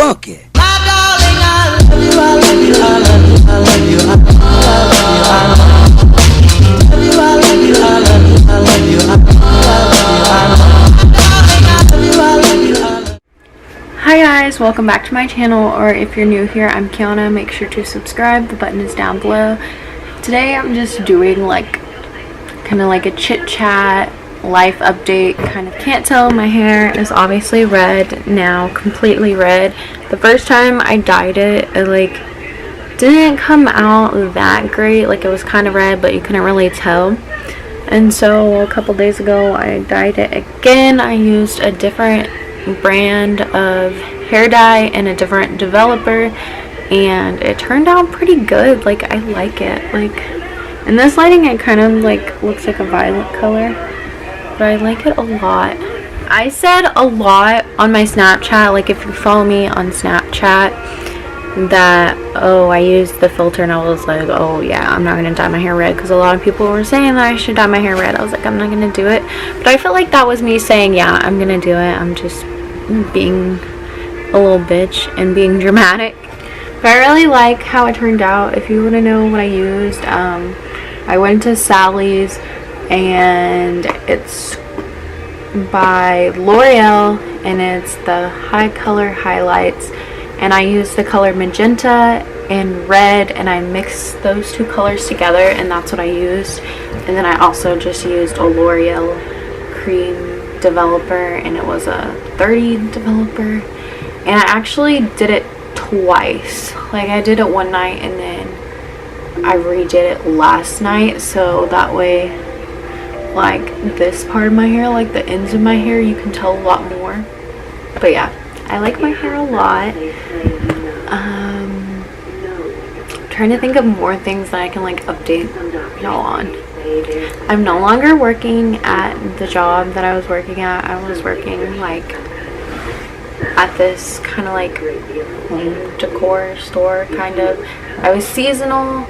funky. Hi guys, welcome back to my channel, or if you're new here, I'm Kiana. Make sure to subscribe, the button is down below. Today I'm just doing like kind of like a chit chat life update. Kind of can't tell, my hair is obviously red now, completely red. The first time I dyed it, it like didn't come out that great. Like it was kind of red, but you couldn't really tell. And so a couple days ago I dyed it again. I used a different brand of hair dye and a different developer, and it turned out pretty good. Like I like it. Like in this lighting it kind of like looks like a violet color, but I like it a lot. I said a lot on my Snapchat, like if you follow me on Snapchat, that I used the filter, and I was like, oh yeah, I'm not gonna dye my hair red, because a lot of people were saying that I should dye my hair red. I was like, I'm not gonna do it. But I felt like that was me saying, yeah, I'm gonna do it. I'm just being a little bitch and being dramatic. But I really like how it turned out. If you want to know what I used, I went to Sally's, and it's by L'Oreal, and it's the high color highlights, and I used the color magenta and red, and I mixed those two colors together, and that's what I used. And then I also just used a L'Oreal cream developer, and it was a 30 developer, and I actually did it twice. Like I did it one night, and then I redid it last night, so that way like this part of my hair, like the ends of my hair, you can tell a lot more. But yeah, I like my hair a lot. Trying to think of more things that I can like update y'all on. I'm no longer working at the job that I was working at. I was working like at this kind of like home decor store kind of. I was seasonal,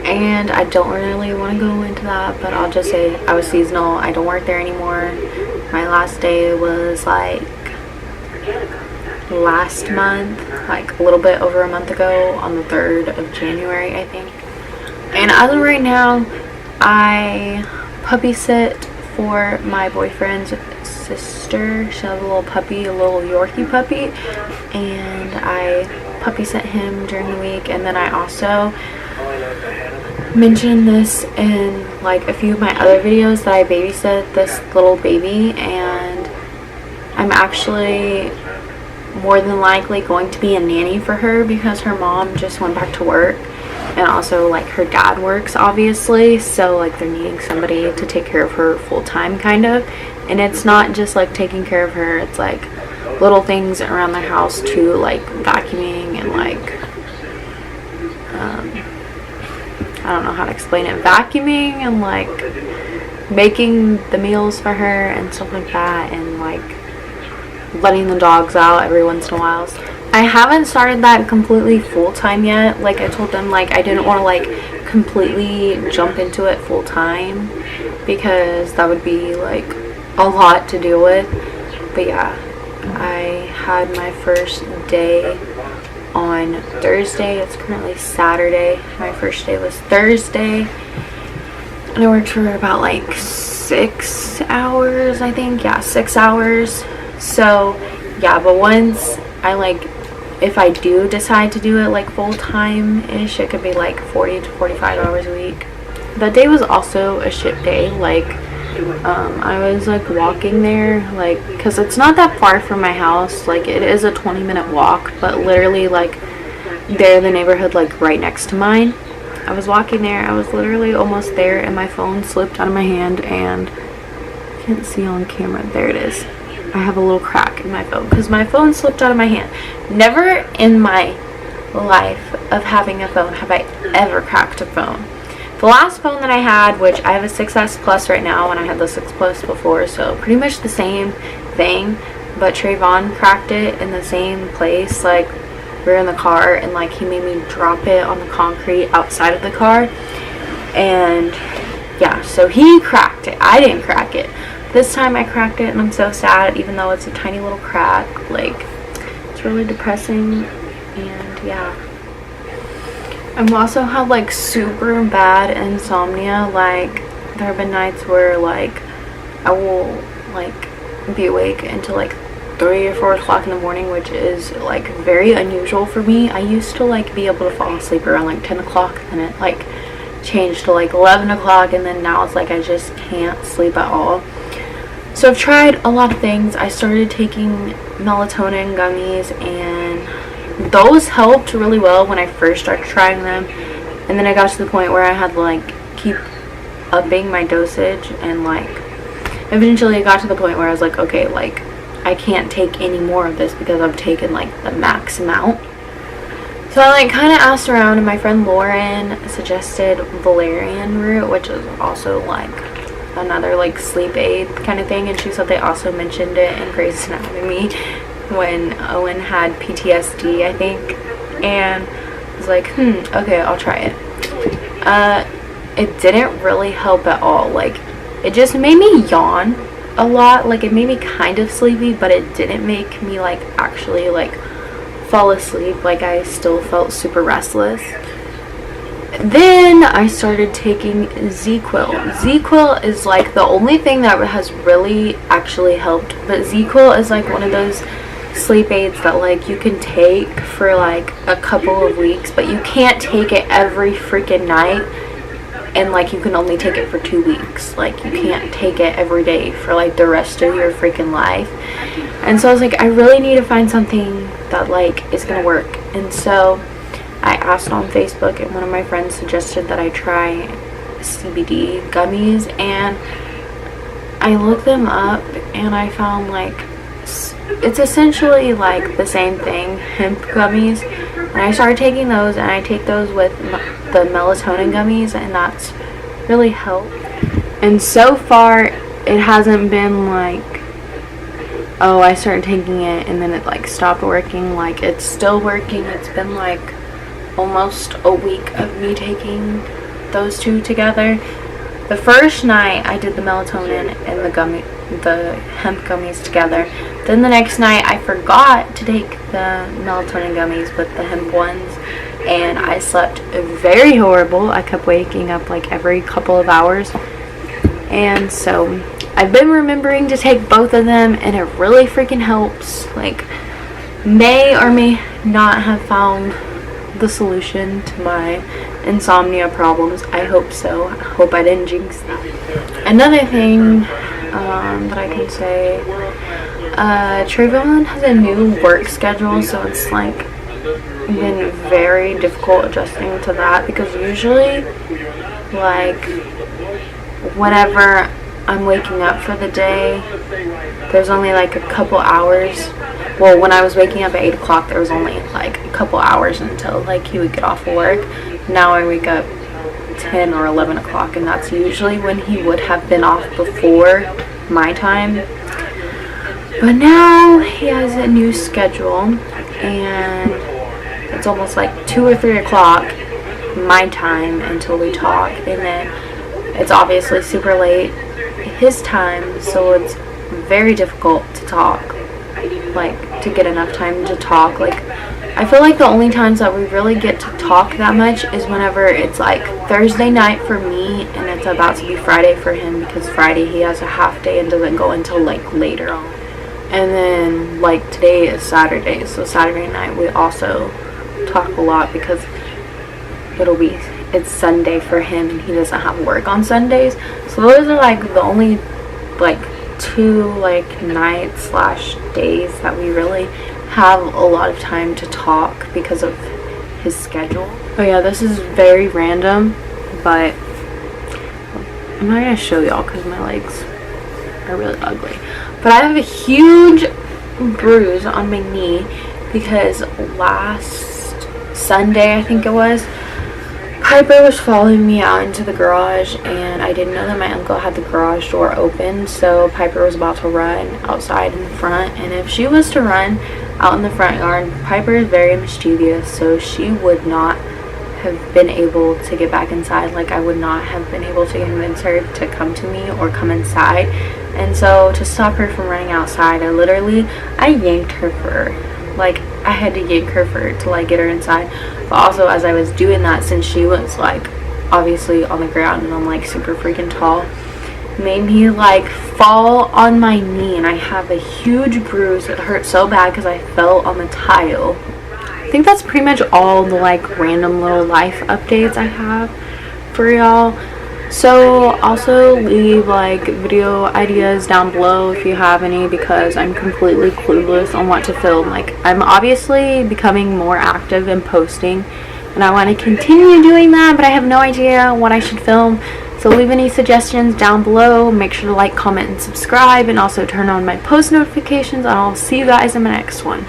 and I don't really want to go into that, but I'll just say I was seasonal. I don't work there anymore. My last day was like last month, like a little bit over a month ago, on the 3rd of January, I think. And as of right now, I puppy sit for my boyfriend's sister. She has a little puppy, a little Yorkie puppy, and I puppy sit him during the week. And then I also mentioned this in like a few of my other videos that I babysit this little baby, and I'm actually more than likely going to be a nanny for her, because her mom just went back to work, and also like her dad works obviously, so like they're needing somebody to take care of her full-time kind of. And it's not just like taking care of her, it's like little things around the house too, like vacuuming and like I don't know how to explain it, vacuuming and like making the meals for her and stuff like that, and like letting the dogs out every once in a while. I haven't started that completely full-time yet. Like I told them, like I didn't want to like completely jump into it full-time, because that would be like a lot to deal with. But yeah, I had my first day on Thursday. It's currently Saturday. My first day was Thursday, and I worked for about like 6 hours, I think. Yeah, 6 hours. So yeah, but once I like, if I do decide to do it like full-time-ish, it could be like 40 to 45 hours a week. That day was also a shit day. Like I was like walking there, like, because it's not that far from my house. Like it is a 20-minute walk, but literally like they're the neighborhood like right next to mine. I was walking there, I was literally almost there, and my phone slipped out of my hand, and I can't see on camera, there it is. I have a little crack in my phone because my phone slipped out of my hand. Never in my life of having a phone have I ever cracked a phone. The last phone that I had, which I have a 6S Plus right now, and I had the 6 Plus before, so pretty much the same thing, but Trayvon cracked it in the same place. Like we were in the car, and like he made me drop it on the concrete outside of the car, and yeah, so he cracked it. I didn't crack it. This time I cracked it, and I'm so sad, even though it's a tiny little crack. Like it's really depressing. And yeah, I've also had like super bad insomnia. Like there have been nights where like I will like be awake until like 3 or 4 o'clock in the morning, which is like very unusual for me. I used to like be able to fall asleep around like 10 o'clock, and it like changed to like 11 o'clock, and then now it's like I just can't sleep at all. So I've tried a lot of things. I started taking melatonin gummies, and those helped really well when I first started trying them, and then I got to the point where I had to like keep upping my dosage, and like eventually it got to the point where I was like, okay, like I can't take any more of this because I've taken like the max amount. So I like kind of asked around, and my friend Lauren suggested valerian root, which is also like another like sleep aid kind of thing, and she said they also mentioned it in Grey's Anatomy when Owen had PTSD, I think, and I was like, okay, I'll try it. It didn't really help at all. Like it just made me yawn a lot. Like it made me kind of sleepy, but it didn't make me like actually like fall asleep. Like I still felt super restless. Then I started taking ZQuil. ZQuil is like the only thing that has really actually helped, but ZQuil is like one of those sleep aids that like you can take for like a couple of weeks, but you can't take it every freaking night, and like you can only take it for 2 weeks. Like you can't take it every day for like the rest of your freaking life. And so I was like, I really need to find something that like is gonna work. And so I asked on Facebook, and one of my friends suggested that I try CBD gummies, and I looked them up and I found like it's essentially like the same thing, hemp gummies, and I started taking those, and I take those with the melatonin gummies, and that's really helped. And so far it hasn't been like, oh, I started taking it and then it like stopped working. Like it's still working. It's been like almost a week of me taking those two together. The first night I did the melatonin and the hemp gummies together. Then the next night I forgot to take the melatonin gummies with the hemp ones, and I slept very horrible. I kept waking up like every couple of hours. And so I've been remembering to take both of them, and it really freaking helps. Like may or may not have found the solution to my insomnia problems. I hope so. I hope I didn't jinx that. Another thing that I can say, Trayvon has a new work schedule, so it's like been very difficult adjusting to that, because usually like whenever I'm waking up for the day, there's only like a couple hours. Well, when I was waking up at 8 o'clock, there was only like a couple hours until like he would get off of work. Now I wake up 10 or 11 o'clock, and that's usually when he would have been off before my time. But now he has a new schedule, and it's almost like 2 or 3 o'clock my time until we talk, and then it's obviously super late his time, so it's very difficult to talk, like to get enough time to talk. Like I feel like the only times that we really get to talk that much is whenever it's like Thursday night for me and it's about to be Friday for him, because Friday he has a half day and doesn't go until like later on. And then like today is Saturday, so Saturday night we also talk a lot because it's Sunday for him and he doesn't have work on Sundays. So those are like the only like 2 like nights / days that we really have a lot of time to talk because of his schedule. Oh yeah, this is very random, but I'm not gonna show y'all because my legs are really ugly. But I have a huge bruise on my knee because last Sunday, I think it was, Piper was following me out into the garage, and I didn't know that my uncle had the garage door open, so Piper was about to run outside in the front, and if she was to run out in the front yard, Piper is very mischievous, so she would not have been able to get back inside. Like I would not have been able to convince her to come to me or come inside. And so to stop her from running outside, I yanked her fur like I had to yank her to like get her inside. But also as I was doing that, since she was like obviously on the ground and I'm like super freaking tall, made me like fall on my knee, and I have a huge bruise. It hurt so bad because I fell on the tile. I think that's pretty much all the like random little life updates I have for y'all. So also leave like video ideas down below if you have any, because I'm completely clueless on what to film. Like, I'm obviously becoming more active in posting and I want to continue doing that, but I have no idea what I should film. So leave any suggestions down below. Make sure to like, comment, and subscribe, and also turn on my post notifications, and I'll see you guys in my next one.